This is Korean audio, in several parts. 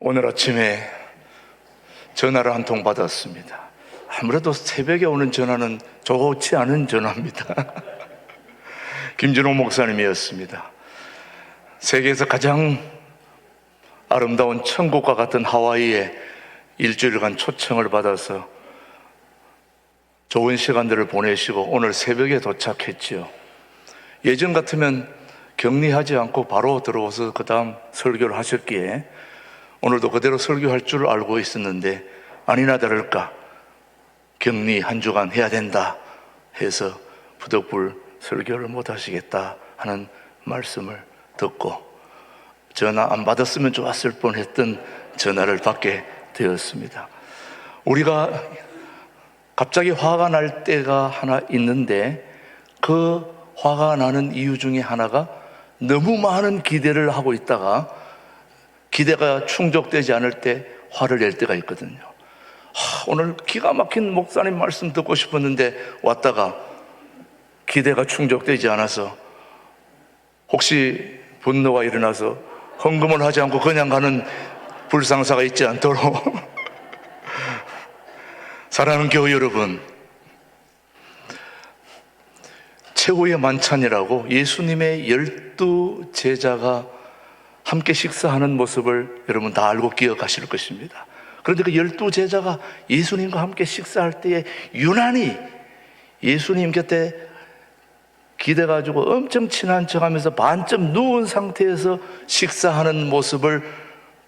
오늘 아침에 전화를 한 통 받았습니다. 아무래도 새벽에 오는 전화는 좋지 않은 전화입니다. 김준호 목사님이었습니다. 세계에서 가장 아름다운 천국과 같은 하와이에 일주일간 초청을 받아서 좋은 시간들을 보내시고 오늘 새벽에 도착했지요. 예전 같으면 격리하지 않고 바로 들어와서 그 다음 설교를 하셨기에 오늘도 그대로 설교할 줄 알고 있었는데 아니나 다를까 격리 한 주간 해야 된다 해서 부득불 설교를 못 하시겠다 하는 말씀을 듣고 전화 안 받았으면 좋았을 뻔했던 전화를 받게 되었습니다. 우리가 갑자기 화가 날 때가 하나 있는데 그 화가 나는 이유 중에 하나가 너무 많은 기대를 하고 있다가 기대가 충족되지 않을 때 화를 낼 때가 있거든요. 오늘 기가 막힌 목사님 말씀 듣고 싶었는데 왔다가 기대가 충족되지 않아서 혹시 분노가 일어나서 헌금을 하지 않고 그냥 가는 불상사가 있지 않도록 사랑하는 교회 여러분, 최후의 만찬이라고 예수님의 12 제자가 함께 식사하는 모습을 여러분 다 알고 기억하실 것입니다. 그런데 그 12 제자가 예수님과 함께 식사할 때에 유난히 예수님 곁에 기대가지고 엄청 친한 척하면서 반쯤 누운 상태에서 식사하는 모습을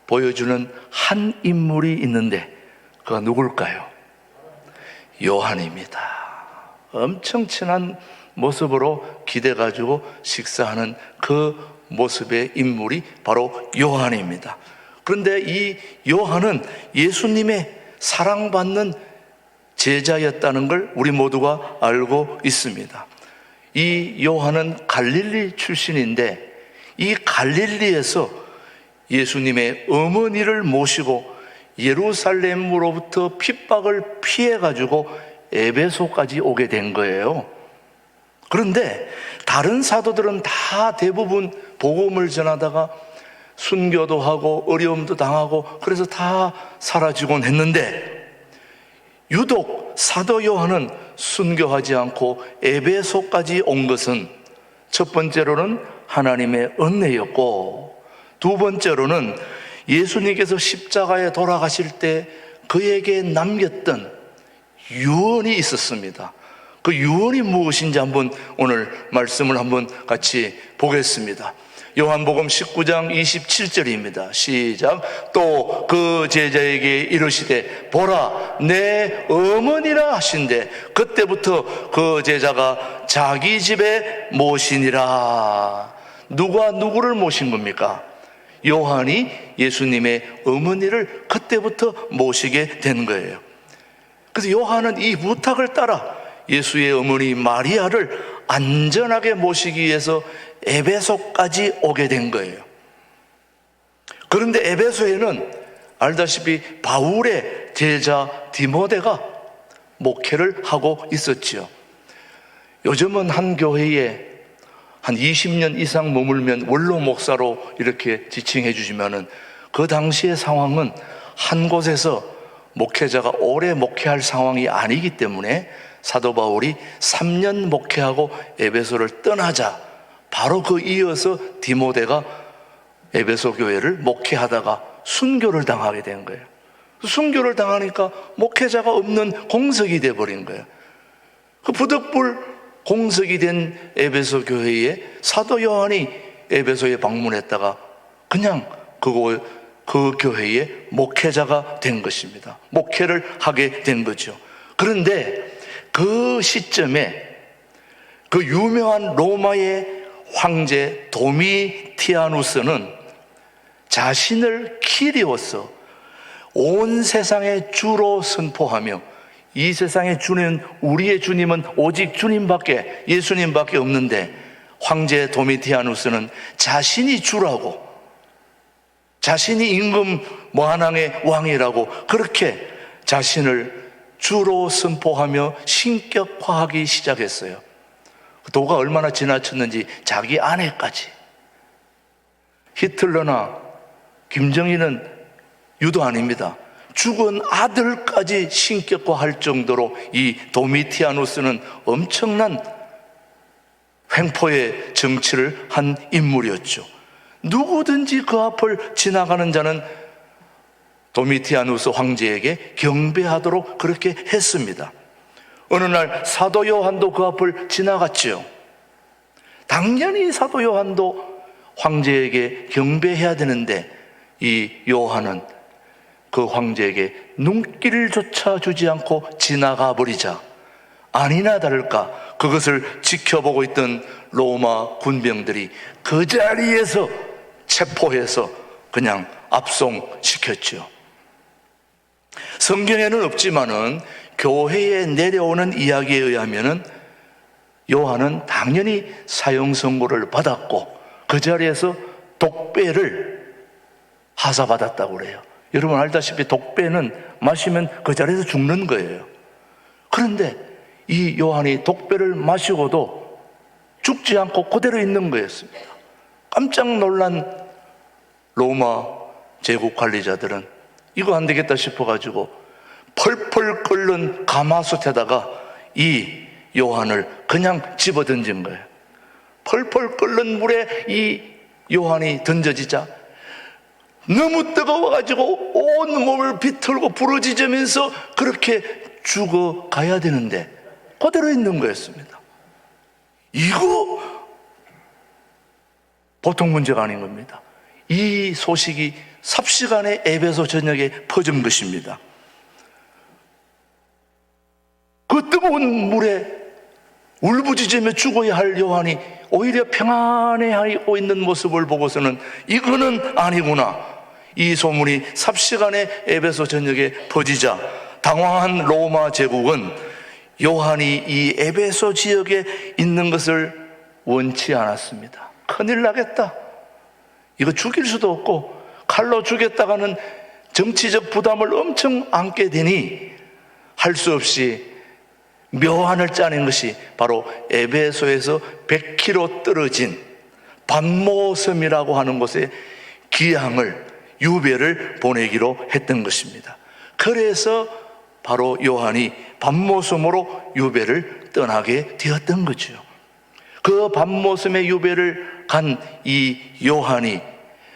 보여주는 한 인물이 있는데 그가 누굴까요? 요한입니다. 엄청 친한 모습으로 기대가지고 식사하는 그 모습의 인물이 바로 요한입니다. 그런데 이 요한은 예수님의 사랑받는 제자였다는 걸 우리 모두가 알고 있습니다. 이 요한은 갈릴리 출신인데 이 갈릴리에서 예수님의 어머니를 모시고 예루살렘으로부터 핍박을 피해가지고 에베소까지 오게 된 거예요. 그런데 다른 사도들은 다 대부분 복음을 전하다가 순교도 하고 어려움도 당하고 그래서 다 사라지곤 했는데 유독 사도 요한은 순교하지 않고 에베소까지 온 것은 첫 번째로는 하나님의 은혜였고 두 번째로는 예수님께서 십자가에 돌아가실 때 그에게 남겼던 유언이 있었습니다. 그 유언이 무엇인지 한번 오늘 말씀을 한번 같이 보겠습니다. 요한복음 19장 27절입니다. 시작. 또 그 제자에게 이르시되 보라 내 어머니라 하신대 그때부터 그 제자가 자기 집에 모시니라. 누가 누구를 모신 겁니까? 요한이 예수님의 어머니를 그때부터 모시게 된 거예요. 그래서 요한은 이 부탁을 따라 예수의 어머니 마리아를 안전하게 모시기 위해서 에베소까지 오게 된 거예요. 그런데 에베소에는 알다시피 바울의 제자 디모데가 목회를 하고 있었지요. 요즘은 한 교회에 한 20년 이상 머물면 원로 목사로 이렇게 지칭해 주시면은 그 당시의 상황은 한 곳에서 목회자가 오래 목회할 상황이 아니기 때문에 사도 바울이 3년 목회하고 에베소를 떠나자 바로 그 이어서 디모데가 에베소 교회를 목회하다가 순교를 당하게 된 거예요. 순교를 당하니까 목회자가 없는 공석이 돼버린 거예요. 그 부득불 공석이 된 에베소 교회에 사도 요한이 에베소에 방문했다가 그냥 그 교회의 목회자가 된 것입니다. 목회를 하게 된 거죠. 그런데 그 시점에 그 유명한 로마의 황제 도미티아누스는 자신을 키리오스 온 세상의 주로 선포하며 이 세상의 주는 우리의 주님은 오직 주님밖에 예수님밖에 없는데 황제 도미티아누스는 자신이 주라고 자신이 임금 만왕의 왕이라고 그렇게 자신을 주로 선포하며 신격화하기 시작했어요. 도가 얼마나 지나쳤는지 자기 아내까지. 히틀러나 김정일은 유도 아닙니다. 죽은 아들까지 신격화할 정도로 이 도미티아누스는 엄청난 횡포의 정치를 한 인물이었죠. 누구든지 그 앞을 지나가는 자는 도미티아누스 황제에게 경배하도록 그렇게 했습니다. 어느 날 사도 요한도 그 앞을 지나갔죠. 당연히 사도 요한도 황제에게 경배해야 되는데 이 요한은 그 황제에게 눈길조차 주지 않고 지나가 버리자 아니나 다를까 그것을 지켜보고 있던 로마 군병들이 그 자리에서 체포해서 그냥 압송시켰죠. 성경에는 없지만은 교회에 내려오는 이야기에 의하면은 요한은 당연히 사형 선고를 받았고 그 자리에서 독배를 하사받았다고 그래요. 여러분 알다시피 독배는 마시면 그 자리에서 죽는 거예요. 그런데 이 요한이 독배를 마시고도 죽지 않고 그대로 있는 거였습니다. 깜짝 놀란 로마 제국 관리자들은 이거 안 되겠다 싶어가지고 펄펄 끓는 가마솥에다가 이 요한을 그냥 집어던진 거예요. 펄펄 끓는 물에 이 요한이 던져지자 너무 뜨거워가지고 온 몸을 비틀고 부러지면서 그렇게 죽어가야 되는데 그대로 있는 거였습니다. 이거 보통 문제가 아닌 겁니다. 이 소식이 삽시간에 에베소 전역에 퍼진 것입니다. 그 뜨거운 물에 울부짖으며 죽어야 할 요한이 오히려 평안해하고 있는 모습을 보고서는 이거는 아니구나. 이 소문이 삽시간에 에베소 전역에 퍼지자 당황한 로마 제국은 요한이 이 에베소 지역에 있는 것을 원치 않았습니다. 큰일 나겠다. 이거 죽일 수도 없고 칼로 죽였다가는 정치적 부담을 엄청 안게 되니 할 수 없이 묘안을 짜낸 것이 바로 에베소에서 100km 떨어진 반모섬이라고 하는 곳에 기항을 유배를 보내기로 했던 것입니다. 그래서 바로 요한이 반모섬으로 유배를 떠나게 되었던 거죠. 그 반모섬에 유배를 간 이 요한이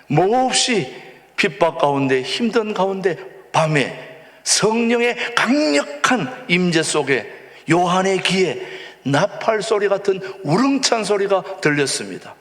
몹시 핍박 가운데 힘든 가운데 밤에 성령의 강력한 임재 속에 요한의 귀에 나팔 소리 같은 우렁찬 소리가 들렸습니다.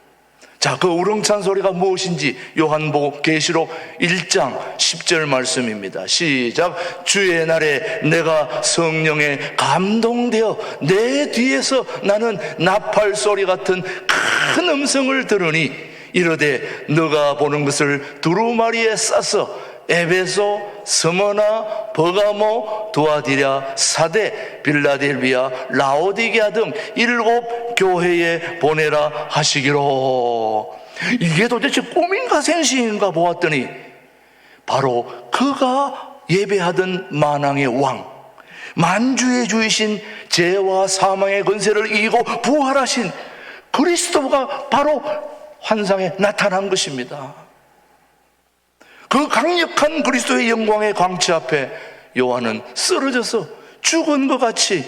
자, 그 우렁찬 소리가 무엇인지 요한복음 계시록 1장 10절 말씀입니다. 시작. 주의 날에 내가 성령에 감동되어 내 뒤에서 나는 나팔 소리 같은 큰 음성을 들으니 이르되 너가 보는 것을 두루마리에 싸서 에베소, 스머나, 버가모, 두아디랴, 사데, 빌라델비아, 라오디게아 등 7 교회에 보내라 하시기로. 이게 도대체 꿈인가 생시인가 보았더니 바로 그가 예배하던 만왕의 왕, 만주의 주이신 죄와 사망의 권세를 이기고 부활하신 그리스도가 바로 환상에 나타난 것입니다. 그 강력한 그리스도의 영광의 광채 앞에 요한은 쓰러져서 죽은 것 같이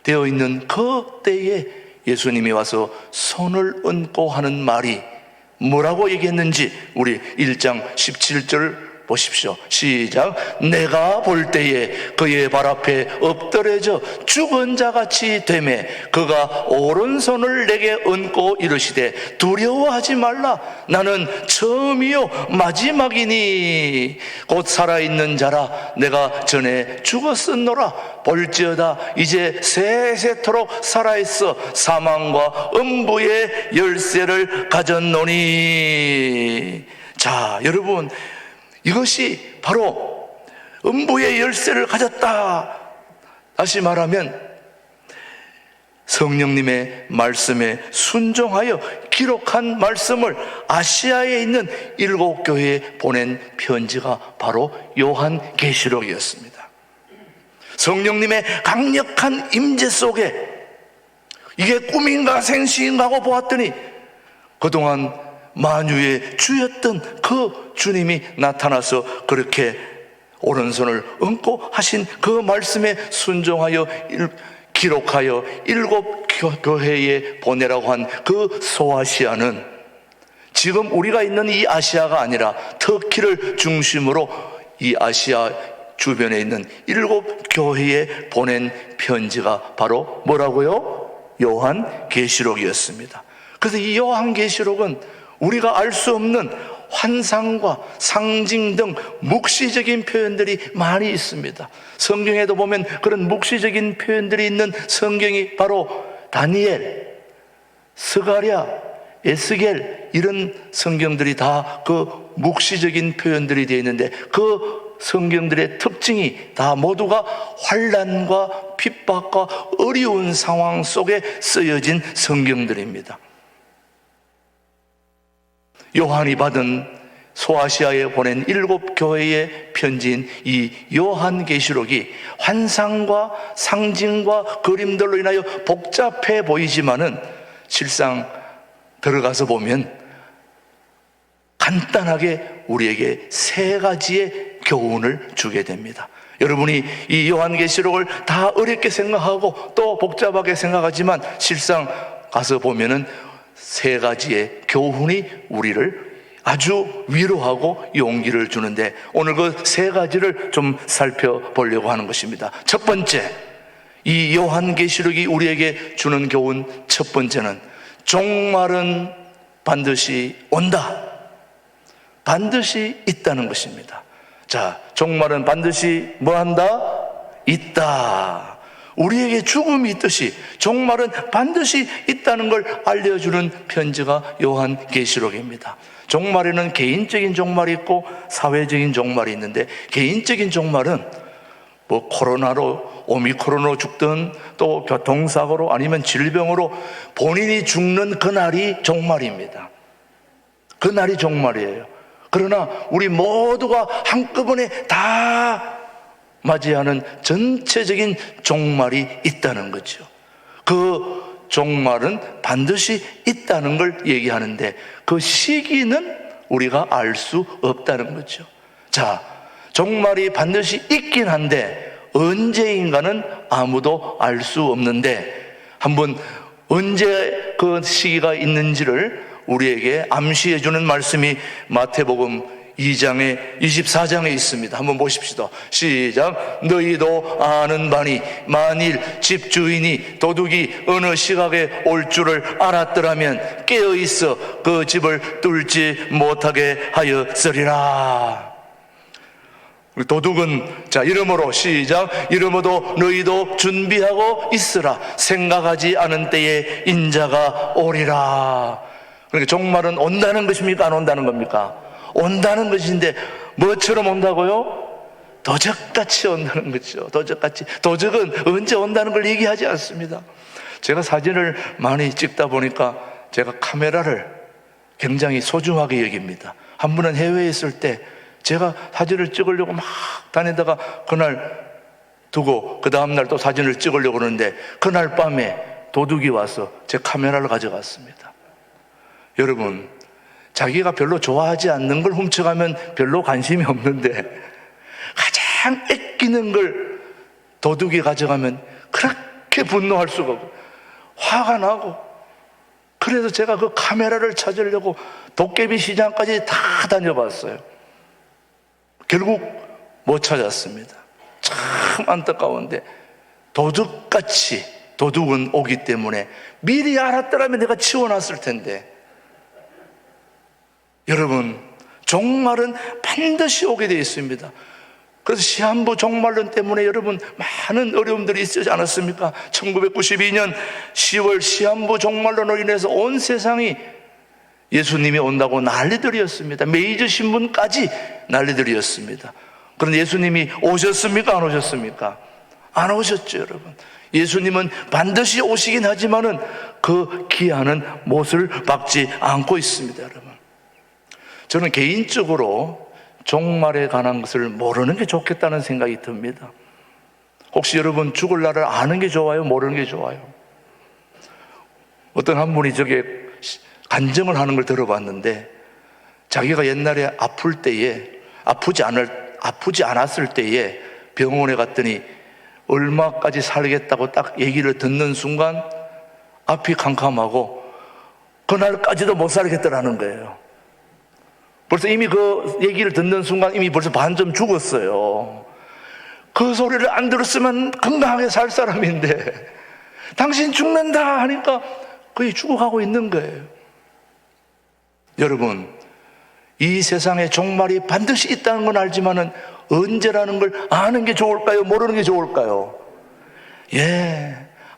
되어 있는 그 때에 예수님이 와서 손을 얹고 하는 말이 뭐라고 얘기했는지 우리 1장 17절 보십시오. 시작. 내가 볼 때에 그의 발 앞에 엎드려져 죽은 자같이 되매 그가 오른손을 내게 얹고 이르시되 두려워하지 말라. 나는 처음이요 마지막이니 곧 살아있는 자라. 내가 전에 죽었었노라. 볼지어다 이제 세세토록 살아있어 사망과 음부의 열쇠를 가졌노니. 자, 여러분, 이것이 바로 음부의 열쇠를 가졌다. 다시 말하면 성령님의 말씀에 순종하여 기록한 말씀을 아시아에 있는 7 교회에 보낸 편지가 바로 요한계시록이었습니다. 성령님의 강력한 임재 속에 이게 꿈인가 생시인가 하고 보았더니 그동안 만유의 주였던 그 주님이 나타나서 그렇게 오른손을 얹고 하신 그 말씀에 순종하여 기록하여 7 교회에 보내라고 한 그 소아시아는 지금 우리가 있는 이 아시아가 아니라 터키를 중심으로 이 아시아 주변에 있는 7 교회에 보낸 편지가 바로 뭐라고요? 요한계시록이었습니다. 그래서 이 요한계시록은 우리가 알 수 없는 환상과 상징 등 묵시적인 표현들이 많이 있습니다. 성경에도 보면 그런 묵시적인 표현들이 있는 성경이 바로 다니엘, 스가랴, 에스겔 이런 성경들이 다 그 묵시적인 표현들이 되어 있는데 그 성경들의 특징이 다 모두가 환난과 핍박과 어려운 상황 속에 쓰여진 성경들입니다. 요한이 받은 소아시아에 보낸 7 교회의 편지인 이 요한계시록이 환상과 상징과 그림들로 인하여 복잡해 보이지만은 실상 들어가서 보면 간단하게 우리에게 3가지의 교훈을 주게 됩니다. 여러분이 이 요한계시록을 다 어렵게 생각하고 또 복잡하게 생각하지만 실상 가서 보면은 3가지의 교훈이 우리를 아주 위로하고 용기를 주는데 오늘 그 3가지를 좀 살펴보려고 하는 것입니다. 첫 번째, 이 요한계시록이 우리에게 주는 교훈 첫 번째는 종말은 반드시 온다. 반드시 있다는 것입니다. 자, 종말은 반드시 뭐한다? 있다. 우리에게 죽음이 있듯이 종말은 반드시 있다는 걸 알려주는 편지가 요한계시록입니다. 종말에는 개인적인 종말이 있고 사회적인 종말이 있는데 개인적인 종말은 뭐 코로나로 오미크론으로 죽든 또 교통사고로 아니면 질병으로 본인이 죽는 그날이 종말입니다. 그날이 종말이에요. 그러나 우리 모두가 한꺼번에 다 맞이하는 전체적인 종말이 있다는 거죠. 그 종말은 반드시 있다는 걸 얘기하는데 그 시기는 우리가 알 수 없다는 거죠. 자, 종말이 반드시 있긴 한데 언제인가는 아무도 알 수 없는데 한번 언제 그 시기가 있는지를 우리에게 암시해 주는 말씀이 마태복음 2장에 24장에 있습니다. 한번 보십시다. 시작. 너희도 아는 바니 만일 집주인이 도둑이 어느 시각에 올 줄을 알았더라면 깨어있어 그 집을 뚫지 못하게 하였으리라. 도둑은 자 이러므로 시작. 이러므로 너희도 준비하고 있으라. 생각하지 않은 때에 인자가 오리라. 그러니까 종말은 온다는 것입니까? 안 온다는 겁니까? 온다는 것인데 뭐처럼 온다고요? 도적같이 온다는 거죠. 도적같이. 도적은 언제 온다는 걸 얘기하지 않습니다. 제가 사진을 많이 찍다 보니까 제가 카메라를 굉장히 소중하게 여깁니다. 한 번은 해외에 있을 때 제가 사진을 찍으려고 막 다니다가 그날 두고 그 다음날 또 사진을 찍으려고 그러는데 그날 밤에 도둑이 와서 제 카메라를 가져갔습니다. 여러분, 자기가 별로 좋아하지 않는 걸 훔쳐가면 별로 관심이 없는데 가장 아끼는 걸 도둑이 가져가면 그렇게 분노할 수가 없고 화가 나고 그래서 제가 그 카메라를 찾으려고 도깨비 시장까지 다 다녀봤어요. 결국 못 찾았습니다. 참 안타까운데 도둑같이 도둑은 오기 때문에 미리 알았더라면 내가 치워놨을 텐데 여러분, 종말은 반드시 오게 되어 있습니다. 그래서 시한부 종말론 때문에 여러분 많은 어려움들이 있지 않았습니까? 1992년 10월 시한부 종말론으로 인해서 온 세상이 예수님이 온다고 난리들이었습니다. 메이저 신문까지 난리들이었습니다. 그런데 예수님이 오셨습니까? 안 오셨습니까? 안 오셨죠, 여러분. 예수님은 반드시 오시긴 하지만은 그 기한은 못을 박지 않고 있습니다, 여러분. 저는 개인적으로 종말에 관한 것을 모르는 게 좋겠다는 생각이 듭니다. 혹시 여러분 죽을 날을 아는 게 좋아요? 모르는 게 좋아요? 어떤 한 분이 저게 간증을 하는 걸 들어봤는데, 자기가 옛날에 아프지 않았을 때에 병원에 갔더니 얼마까지 살겠다고 딱 얘기를 듣는 순간 앞이 캄캄하고 그날까지도 못 살겠더라는 거예요. 벌써 이미 그 얘기를 듣는 순간 이미 벌써 반쯤 죽었어요. 그 소리를 안 들었으면 건강하게 살 사람인데 당신 죽는다 하니까 거의 죽어가고 있는 거예요. 여러분, 이 세상에 종말이 반드시 있다는 건 알지만은 언제라는 걸 아는 게 좋을까요? 모르는 게 좋을까요?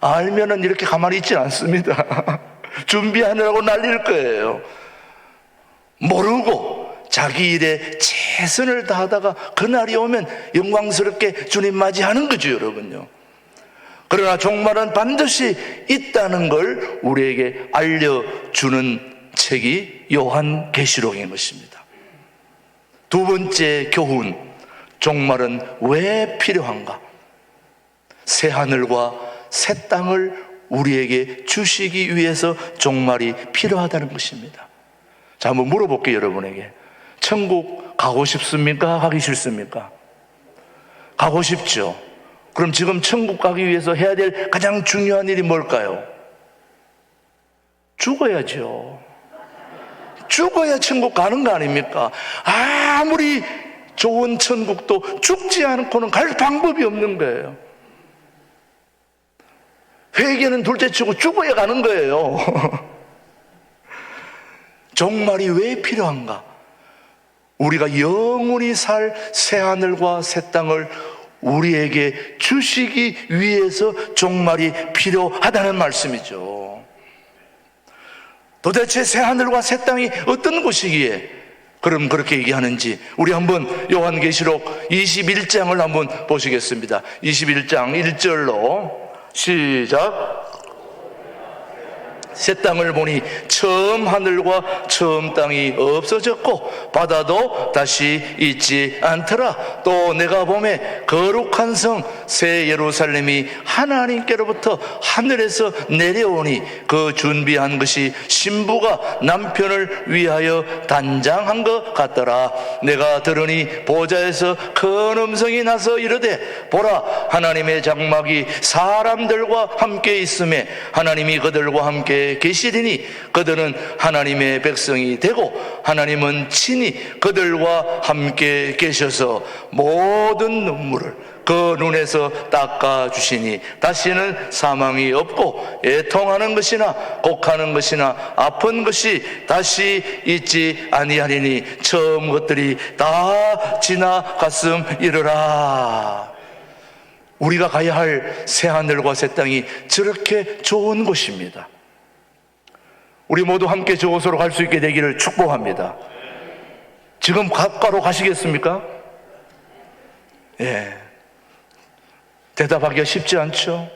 알면은 이렇게 가만히 있지 않습니다. 준비하느라고 난릴 거예요. 모르고 자기 일에 최선을 다하다가 그날이 오면 영광스럽게 주님 맞이하는 거죠, 여러분요. 그러나 종말은 반드시 있다는 걸 우리에게 알려주는 책이 요한계시록인 것입니다. 두 번째 교훈, 종말은 왜 필요한가? 새 하늘과 새 땅을 우리에게 주시기 위해서 종말이 필요하다는 것입니다. 자, 한번 물어볼게요, 여러분에게. 천국 가고 싶습니까? 가기 싫습니까? 가고 싶죠. 그럼 지금 천국 가기 위해서 해야 될 가장 중요한 일이 뭘까요? 죽어야죠. 죽어야 천국 가는 거 아닙니까? 아무리 좋은 천국도 죽지 않고는 갈 방법이 없는 거예요. 회개는 둘째치고 죽어야 가는 거예요. 종말이 왜 필요한가? 우리가 영원히 살 새하늘과 새 땅을 우리에게 주시기 위해서 종말이 필요하다는 말씀이죠. 도대체 새하늘과 새 땅이 어떤 곳이기에 그럼 그렇게 얘기하는지 우리 한번 요한계시록 21장을 한번 보시겠습니다. 21장 1절로 시작. 새 땅을 보니 처음 하늘과 처음 땅이 없어졌고 바다도 다시 있지 않더라. 또 내가 보매 거룩한 성 새 예루살렘이 하나님께로부터 하늘에서 내려오니 그 준비한 것이 신부가 남편을 위하여 단장한 것 같더라. 내가 들으니 보좌에서 큰 음성이 나서 이르되 보라, 하나님의 장막이 사람들과 함께 있음에 하나님이 그들과 함께 계시리니 그들은 하나님의 백성이 되고 하나님은 친히 그들과 함께 계셔서 모든 눈물을 그 눈에서 닦아주시니 다시는 사망이 없고 애통하는 것이나 곡하는 것이나 아픈 것이 다시 있지 아니하리니 처음 것들이 다 지나갔음이러라. 우리가 가야 할 새하늘과 새 땅이 저렇게 좋은 곳입니다. 우리 모두 함께 저곳으로 갈 수 있게 되기를 축복합니다. 지금 가까로 가시겠습니까? 대답하기가 쉽지 않죠.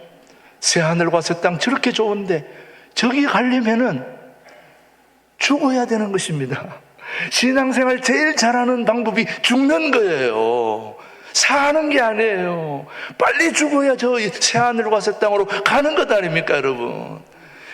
새하늘과 새 땅 저렇게 좋은데 저기 가려면은 죽어야 되는 것입니다. 신앙생활 제일 잘하는 방법이 죽는 거예요. 사는 게 아니에요. 빨리 죽어야 저 새하늘과 새 땅으로 가는 것 아닙니까, 여러분?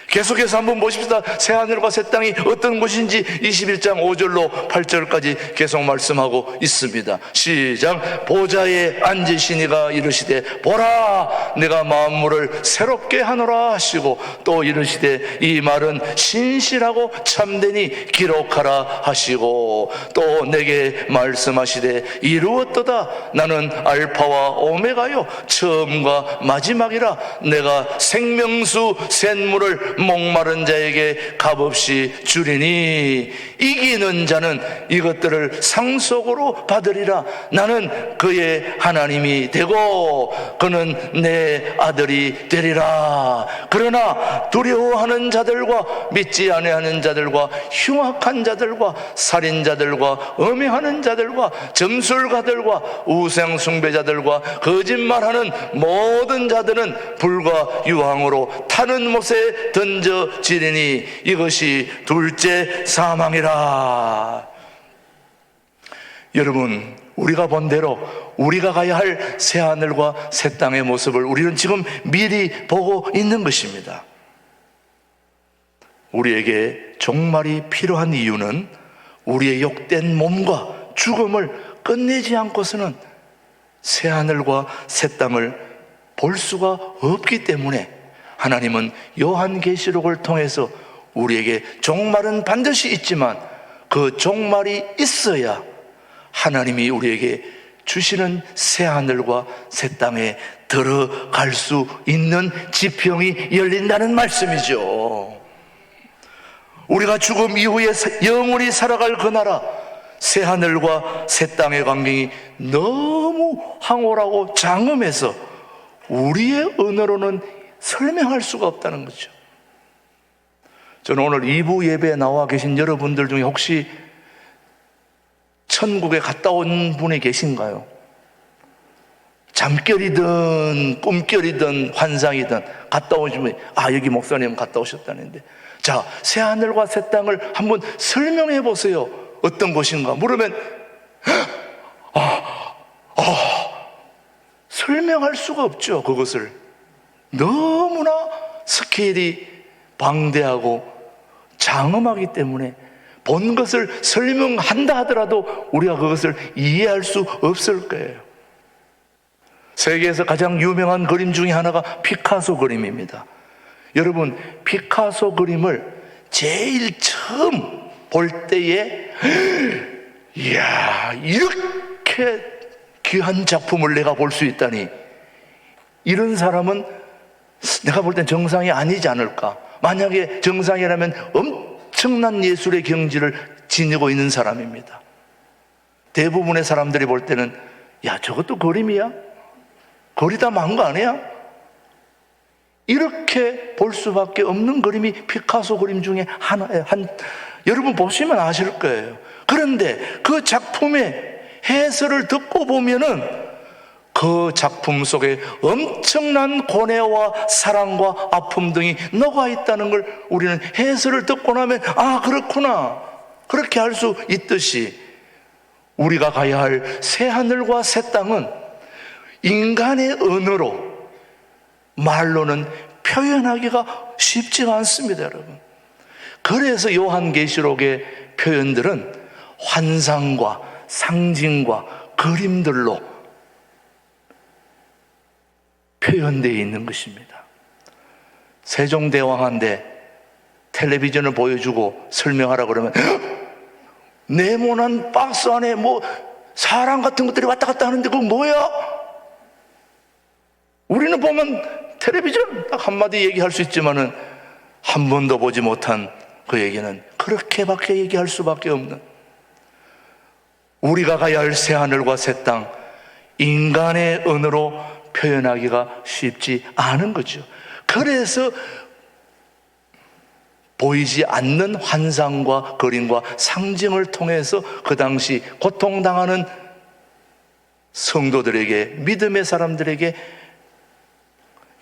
계속해서 한번 보십시다. 새하늘과 새 땅이 어떤 곳인지 21장 5절로 8절까지 계속 말씀하고 있습니다. 시작. 보좌에 앉으시니가 이르시되 보라, 내가 만물을 새롭게 하노라 하시고 또 이르시되 이 말은 신실하고 참되니 기록하라 하시고 또 내게 말씀하시되 이루었도다. 나는 알파와 오메가요 처음과 마지막이라. 내가 생명수 샘물을 목마른 자에게 값없이 주리니 이기는 자는 이것들을 상속으로 받으리라. 나는 그의 하나님이 되고 그는 내 아들이 되리라. 그러나 두려워하는 자들과 믿지 아니하는 자들과 흉악한 자들과 살인자들과 음행하는 자들과 점술가들과 우상 숭배자들과 거짓말하는 모든 자들은 불과 유황으로 타는 못에 던져지리니 이것이 둘째 사망이라. 여러분, 우리가 본 대로 우리가 가야 할 새하늘과 새 땅의 모습을 우리는 지금 미리 보고 있는 것입니다. 우리에게 종말이 필요한 이유는 우리의 욕된 몸과 죽음을 끝내지 않고서는 새하늘과 새 땅을 볼 수가 없기 때문에 하나님은 요한계시록을 통해서 우리에게 종말은 반드시 있지만 그 종말이 있어야 하나님이 우리에게 주시는 새하늘과 새 땅에 들어갈 수 있는 지평이 열린다는 말씀이죠. 우리가 죽음 이후에 영원히 살아갈 그 나라, 새하늘과 새 땅의 광경이 너무 황홀하고 장엄해서 우리의 언어로는 설명할 수가 없다는 거죠. 저는 오늘 2부 예배에 나와 계신 여러분들 중에 혹시 천국에 갔다 온 분이 계신가요? 잠결이든 꿈결이든 환상이든 갔다 오신 분이, 여기 목사님 갔다 오셨다는데, 자, 새하늘과 새 땅을 한번 설명해 보세요. 어떤 곳인가 물으면 설명할 수가 없죠. 그것을 너무나 스케일이 방대하고 장엄하기 때문에 본 것을 설명한다 하더라도 우리가 그것을 이해할 수 없을 거예요. 세계에서 가장 유명한 그림 중에 하나가 피카소 그림입니다. 여러분, 피카소 그림을 제일 처음 볼 때에 이야, 이렇게 귀한 작품을 내가 볼 수 있다니, 이런 사람은 내가 볼 땐 정상이 아니지 않을까. 만약에 정상이라면 엄청난 예술의 경지를 지니고 있는 사람입니다. 대부분의 사람들이 볼 때는 야, 저것도 그림이야? 거리다 만 거 아니야? 이렇게 볼 수밖에 없는 그림이 피카소 그림 중에 하나예요. 여러분 보시면 아실 거예요. 그런데 그 작품의 해설을 듣고 보면은 그 작품 속에 엄청난 고뇌와 사랑과 아픔 등이 녹아 있다는 걸 우리는 해설을 듣고 나면 그렇구나, 그렇게 할 수 있듯이 우리가 가야 할 새하늘과 새 땅은 인간의 언어로, 말로는 표현하기가 쉽지가 않습니다, 여러분. 그래서 요한계시록의 표현들은 환상과 상징과 그림들로 표현되어 있는 것입니다. 세종대왕한테 텔레비전을 보여주고 설명하라 그러면 네모난 박스 안에 사람 같은 것들이 왔다 갔다 하는데 그건 뭐야? 우리는 보면 텔레비전 딱 한마디 얘기할 수 있지만은 한 번도 보지 못한 그 얘기는 그렇게밖에 얘기할 수밖에 없는, 우리가 가야 할 새하늘과 새 땅, 인간의 언어로 표현하기가 쉽지 않은 거죠. 그래서 보이지 않는 환상과 그림과 상징을 통해서 그 당시 고통당하는 성도들에게, 믿음의 사람들에게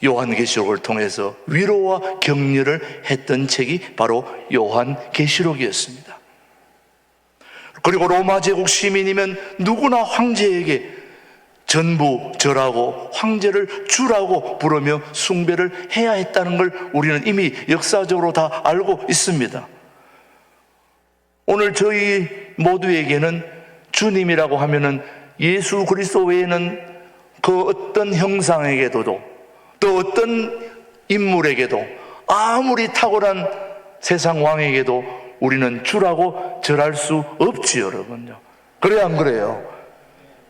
요한계시록을 통해서 위로와 격려를 했던 책이 바로 요한계시록이었습니다. 그리고 로마 제국 시민이면 누구나 황제에게 전부 절하고 황제를 주라고 부르며 숭배를 해야 했다는 걸 우리는 이미 역사적으로 다 알고 있습니다. 오늘 저희 모두에게는 주님이라고 하면은 예수 그리스도 외에는 그 어떤 형상에게도 또 어떤 인물에게도 아무리 탁월한 세상 왕에게도 우리는 주라고 절할 수 없지요, 여러분요. 그래요, 안 그래요?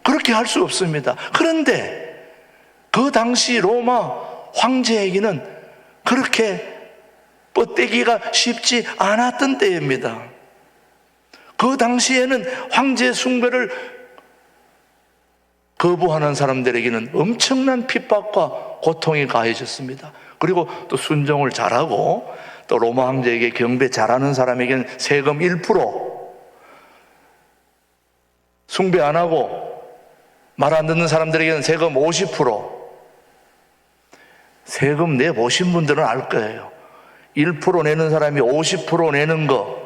그렇게 할 수 없습니다. 그런데 그 당시 로마 황제에게는 그렇게 뻗대기가 쉽지 않았던 때입니다. 그 당시에는 황제 숭배를 거부하는 사람들에게는 엄청난 핍박과 고통이 가해졌습니다. 그리고 또 순종을 잘하고 또 로마 황제에게 경배 잘하는 사람에게는 세금 1%, 숭배 안 하고 말 안 듣는 사람들에게는 세금 50%. 세금 내보신 분들은 알 거예요. 1% 내는 사람이 50% 내는 거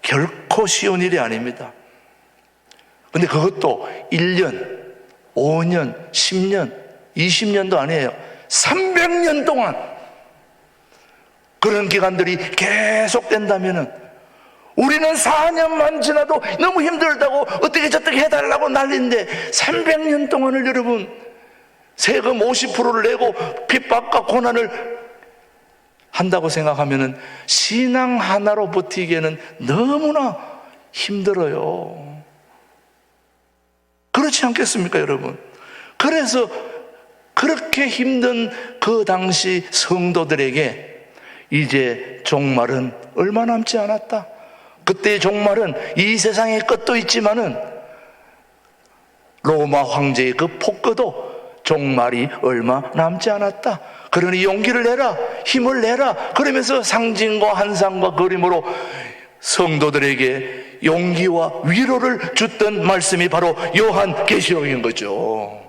결코 쉬운 일이 아닙니다. 근데 그것도 1년, 5년, 10년, 20년도 아니에요. 300년 동안 그런 기간들이 계속된다면은 우리는 4년만 지나도 너무 힘들다고 어떻게 저떻게 해달라고 난리인데 300년 동안을 여러분 세금 50%를 내고 핍박과 고난을 한다고 생각하면은 신앙 하나로 버티기에는 너무나 힘들어요. 그렇지 않겠습니까, 여러분? 그래서 그렇게 힘든 그 당시 성도들에게 이제 종말은 얼마 남지 않았다. 그때의 종말은 이 세상의 끝도 있지만은 로마 황제의 그 폭거도 종말이 얼마 남지 않았다. 그러니 용기를 내라, 힘을 내라. 그러면서 상징과 환상과 그림으로 성도들에게 용기와 위로를 줬던 말씀이 바로 요한계시록인 거죠.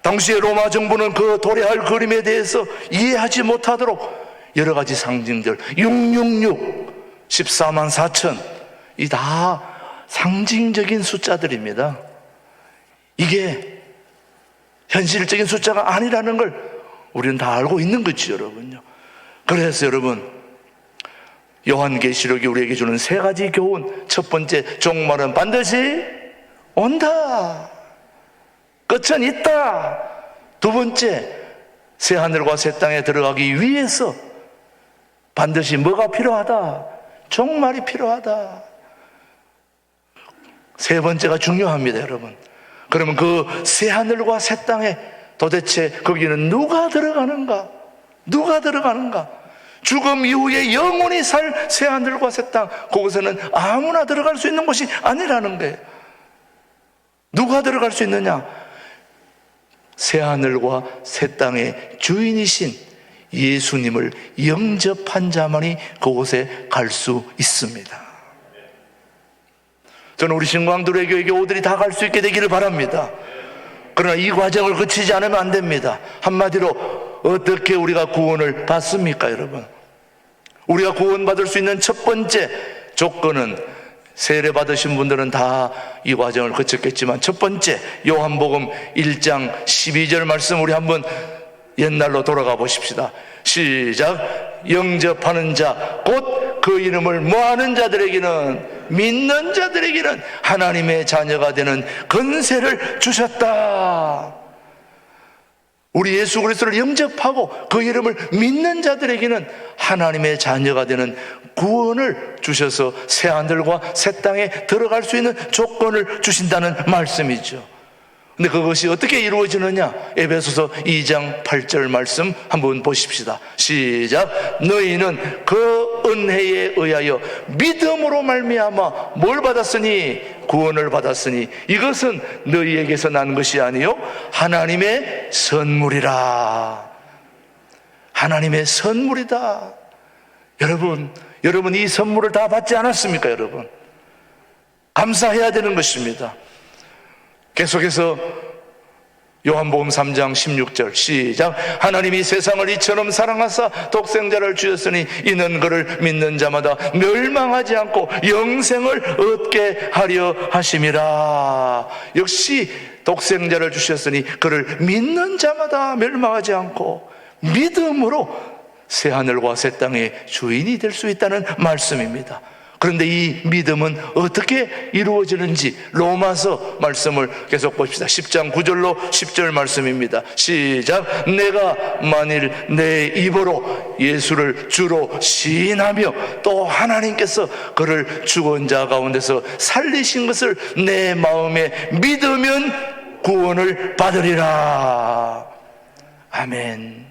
당시에 로마 정부는 그 도래할 그림에 대해서 이해하지 못하도록 여러 가지 상징들 666, 14만 4천 이 다 상징적인 숫자들입니다. 이게 현실적인 숫자가 아니라는 걸 우리는 다 알고 있는 거죠, 여러분요. 그래서 여러분 요한계시록이 우리에게 주는 세 가지 교훈. 첫 번째, 종말은 반드시 온다. 끝은 있다. 두 번째, 새 하늘과 새 땅에 들어가기 위해서 반드시 뭐가 필요하다? 종말이 필요하다. 세 번째가 중요합니다, 여러분. 그러면 그 새 하늘과 새 땅에 도대체 거기는 누가 들어가는가? 누가 들어가는가? 죽음 이후에 영원히 살 새 하늘과 새 땅, 그곳에는 아무나 들어갈 수 있는 곳이 아니라는 거예요. 누가 들어갈 수 있느냐? 새 하늘과 새 땅의 주인이신 예수님을 영접한 자만이 그곳에 갈 수 있습니다. 저는 우리 신광두레교회 오들이 다 갈 수 있게 되기를 바랍니다. 그러나 이 과정을 거치지 않으면 안 됩니다. 한마디로 어떻게 우리가 구원을 받습니까, 여러분? 우리가 구원받을 수 있는 첫 번째 조건은, 세례 받으신 분들은 다 이 과정을 거쳤겠지만, 첫 번째 요한복음 1장 12절 말씀 우리 한번 옛날로 돌아가 보십시다. 시작. 영접하는 자 곧 그 이름을 뭐하는 자들에게는, 믿는 자들에게는 하나님의 자녀가 되는 권세를 주셨다. 우리 예수 그리스도를 영접하고 그 이름을 믿는 자들에게는 하나님의 자녀가 되는 구원을 주셔서 새 하늘과 새 땅에 들어갈 수 있는 조건을 주신다는 말씀이죠. 근데 그것이 어떻게 이루어지느냐? 에베소서 2장 8절 말씀 한번 보십시다. 시작. 너희는 그 은혜에 의하여 믿음으로 말미암아 뭘 받았으니? 구원을 받았으니 이것은 너희에게서 난 것이 아니요 하나님의 선물이라. 하나님의 선물이다. 여러분 이 선물을 다 받지 않았습니까, 여러분? 감사해야 되는 것입니다. 계속해서 요한복음 3장 16절 시작. 하나님이 세상을 이처럼 사랑하사 독생자를 주셨으니 이는 그를 믿는 자마다 멸망하지 않고 영생을 얻게 하려 하심이라. 역시 독생자를 주셨으니 그를 믿는 자마다 멸망하지 않고 믿음으로 새 하늘과 새 땅의 주인이 될 수 있다는 말씀입니다. 그런데 이 믿음은 어떻게 이루어지는지 로마서 말씀을 계속 봅시다. 10장 9절로 10절 말씀입니다. 시작. 내가 만일 내 입으로 예수를 주로 시인하며 또 하나님께서 그를 죽은 자 가운데서 살리신 것을 내 마음에 믿으면 구원을 받으리라. 아멘.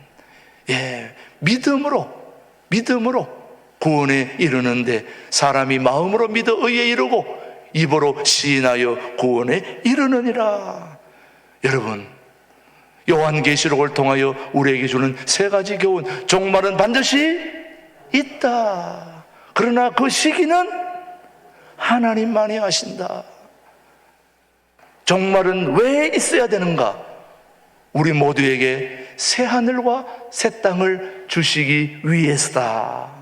예, 믿음으로 구원에 이르는데 사람이 마음으로 믿어 의에 이르고 입으로 시인하여 구원에 이르느니라. 여러분, 요한계시록을 통하여 우리에게 주는 세 가지 교훈. 종말은 반드시 있다. 그러나 그 시기는 하나님만이 하신다. 종말은 왜 있어야 되는가? 우리 모두에게 새 하늘과 새 땅을 주시기 위해서다.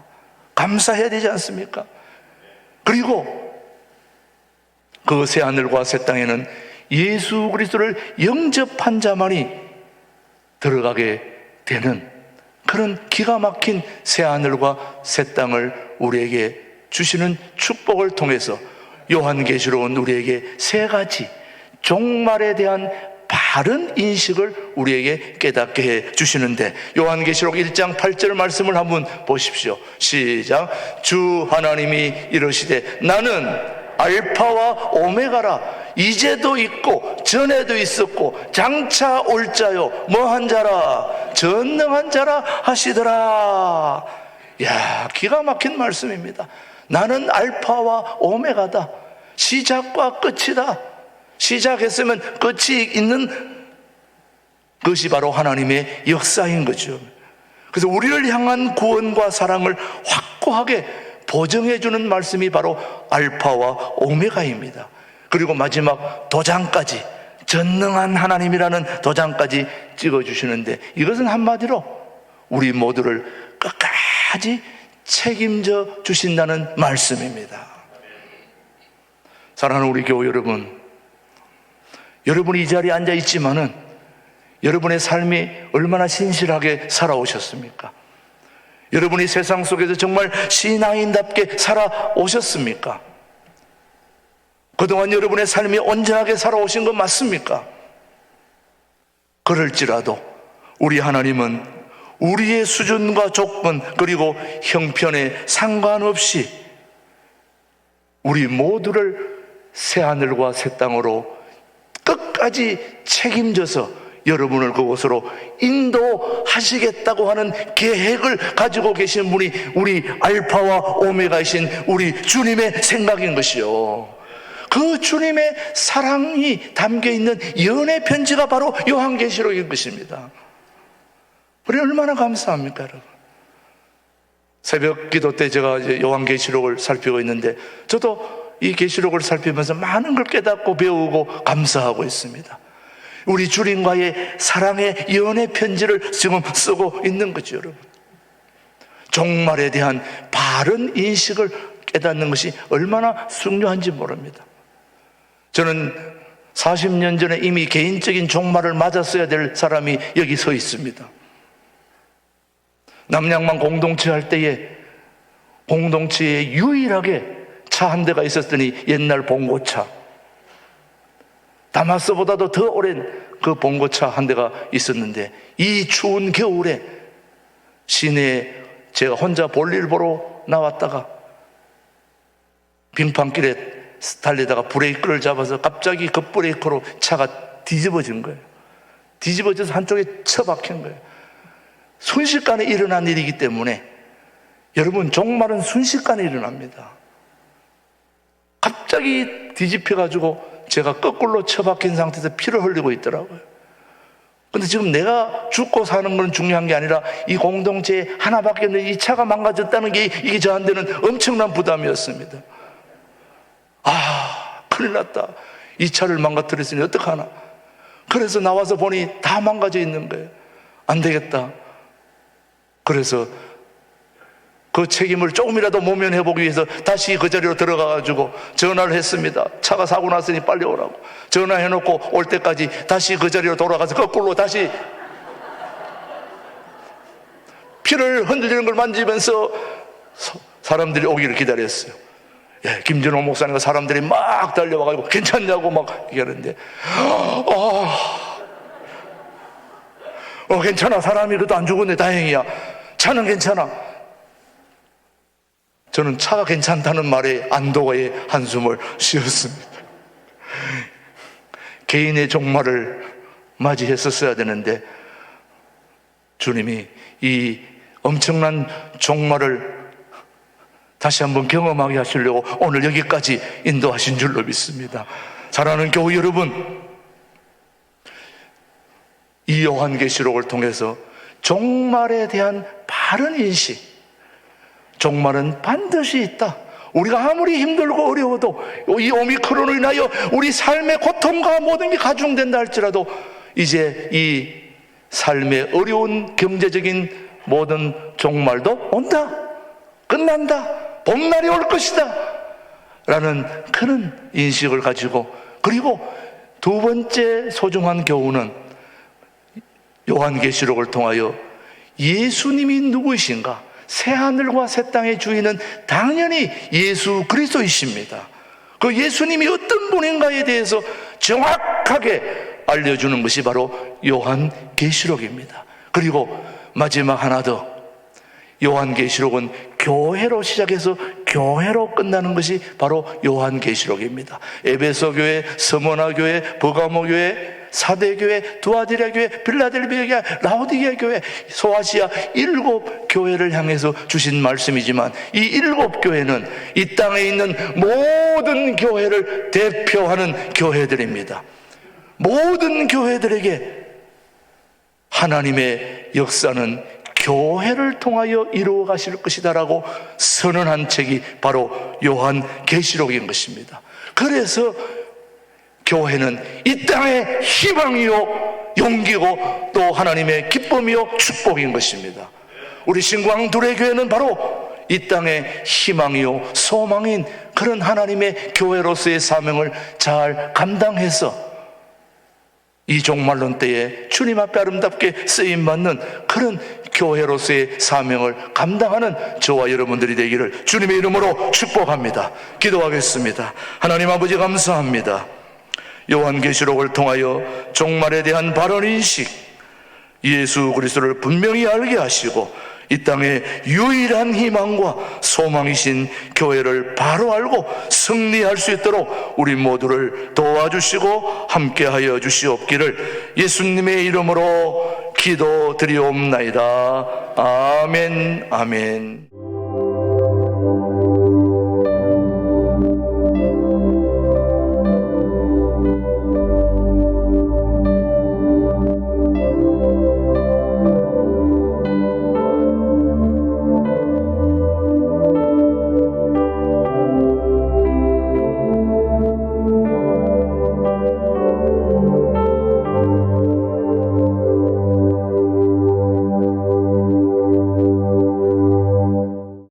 감사해야 되지 않습니까? 그리고 그 새 하늘과 새 땅에는 예수 그리스도를 영접한 자만이 들어가게 되는 그런 기가 막힌 새 하늘과 새 땅을 우리에게 주시는 축복을 통해서 요한계시록은 우리에게 세 가지 종말에 대한 바른 인식을 우리에게 깨닫게 해 주시는데, 요한계시록 1장 8절 말씀을 한번 보십시오. 시작. 주 하나님이 이르시되 나는 알파와 오메가라. 이제도 있고 전에도 있었고 장차 올 자요 뭐한 자라, 전능한 자라 하시더라. 야, 기가 막힌 말씀입니다. 나는 알파와 오메가다. 시작과 끝이다. 시작했으면 끝이 있는 것이 바로 하나님의 역사인 거죠. 그래서 우리를 향한 구원과 사랑을 확고하게 보증해 주는 말씀이 바로 알파와 오메가입니다. 그리고 마지막 도장까지, 전능한 하나님이라는 도장까지 찍어주시는데, 이것은 한마디로 우리 모두를 끝까지 책임져 주신다는 말씀입니다. 사랑하는 우리 교우 여러분, 여러분이 이 자리에 앉아 있지만은 여러분의 삶이 얼마나 신실하게 살아오셨습니까? 여러분이 세상 속에서 정말 신앙인답게 살아오셨습니까? 그동안 여러분의 삶이 온전하게 살아오신 것 맞습니까? 그럴지라도 우리 하나님은 우리의 수준과 조건 그리고 형편에 상관없이 우리 모두를 새하늘과 새 땅으로 끝까지 책임져서 여러분을 그곳으로 인도하시겠다고 하는 계획을 가지고 계신 분이 우리 알파와 오메가이신 우리 주님의 생각인 것이요, 그 주님의 사랑이 담겨있는 연애 편지가 바로 요한계시록인 것입니다. 우리 얼마나 감사합니까, 여러분? 새벽 기도 때 제가 이제 요한계시록을 살피고 있는데, 저도 이 계시록을 살피면서 많은 걸 깨닫고 배우고 감사하고 있습니다. 우리 주님과의 사랑의 연애 편지를 지금 쓰고 있는 거죠, 여러분. 종말에 대한 바른 인식을 깨닫는 것이 얼마나 중요한지 모릅니다. 저는 40년 전에 이미 개인적인 종말을 맞았어야 될 사람이 여기 서 있습니다. 남양만 공동체 할 때에 공동체에 유일하게 차 한 대가 있었더니 옛날 봉고차, 다마스보다도 더 오랜 그 봉고차 한 대가 있었는데, 이 추운 겨울에 시내에 제가 혼자 볼일 보러 나왔다가 빙판길에 달리다가 브레이크를 잡아서 갑자기 급브레이크로 차가 뒤집어진 거예요. 뒤집어져서 한쪽에 처박힌 거예요. 순식간에 일어난 일이기 때문에, 여러분, 종말은 순식간에 일어납니다. 갑자기 뒤집혀가지고 제가 거꾸로 처박힌 상태에서 피를 흘리고 있더라고요. 근데 지금 내가 죽고 사는 건 중요한 게 아니라 이 공동체에 하나밖에 없는 이 차가 망가졌다는 게 이게 저한테는 엄청난 부담이었습니다. 아, 큰일 났다. 이 차를 망가뜨렸으니 어떡하나. 그래서 나와서 보니 다 망가져 있는 거예요. 안 되겠다. 그래서 그 책임을 조금이라도 모면해보기 위해서 다시 그 자리로 들어가가지고 전화를 했습니다. 차가 사고 났으니 빨리 오라고. 전화해놓고 올 때까지 다시 그 자리로 돌아가서 거꾸로 다시 피를 흔들리는 걸 만지면서 사람들이 오기를 기다렸어요. 예, 김준호 목사님과 사람들이 막 달려와가지고 괜찮냐고 막 얘기하는데, 괜찮아. 사람이 그래도 안 죽었네. 다행이야. 차는 괜찮아. 저는 차가 괜찮다는 말에 안도의 한숨을 쉬었습니다. 개인의 종말을 맞이했었어야 되는데, 주님이 이 엄청난 종말을 다시 한번 경험하게 하시려고 오늘 여기까지 인도하신 줄로 믿습니다. 사랑하는 교우 여러분, 이 요한계시록을 통해서 종말에 대한 바른 인식, 종말은 반드시 있다. 우리가 아무리 힘들고 어려워도 이 오미크론으로 인하여 우리 삶의 고통과 모든 게 가중된다 할지라도 이제 이 삶의 어려운 경제적인 모든 종말도 온다. 끝난다. 봄날이 올 것이다. 라는 그런 인식을 가지고, 그리고 두 번째 소중한 교훈은 요한계시록을 통하여 예수님이 누구이신가? 새하늘과 새 땅의 주인은 당연히 예수 그리스도이십니다. 그 예수님이 어떤 분인가에 대해서 정확하게 알려주는 것이 바로 요한계시록입니다. 그리고 마지막 하나 더, 요한계시록은 교회로 시작해서 교회로 끝나는 것이 바로 요한계시록입니다. 에베소 교회, 스무나 교회, 버가모 교회, 사대 교회, 두아디라 교회, 빌라델비아 교회, 라오디게아 교회, 소아시아 7교회를 향해서 주신 말씀이지만, 이 7교회는 이 땅에 있는 모든 교회를 대표하는 교회들입니다. 모든 교회들에게 하나님의 역사는 교회를 통하여 이루어 가실 것이다라고 선언한 책이 바로 요한계시록인 것입니다. 그래서 교회는 이 땅의 희망이요 용기고 또 하나님의 기쁨이요 축복인 것입니다. 우리 신광둘의 교회는 바로 이 땅의 희망이요 소망인 그런 하나님의 교회로서의 사명을 잘 감당해서 이 종말론 때에 주님 앞에 아름답게 쓰임받는 그런 교회로서의 사명을 감당하는 저와 여러분들이 되기를 주님의 이름으로 축복합니다. 기도하겠습니다. 하나님 아버지 감사합니다. 요한계시록을 통하여 종말에 대한 바른인식, 예수 그리스도를 분명히 알게 하시고 이 땅의 유일한 희망과 소망이신 교회를 바로 알고 승리할 수 있도록 우리 모두를 도와주시고 함께하여 주시옵기를 예수님의 이름으로 기도드리옵나이다. 아멘, 아멘.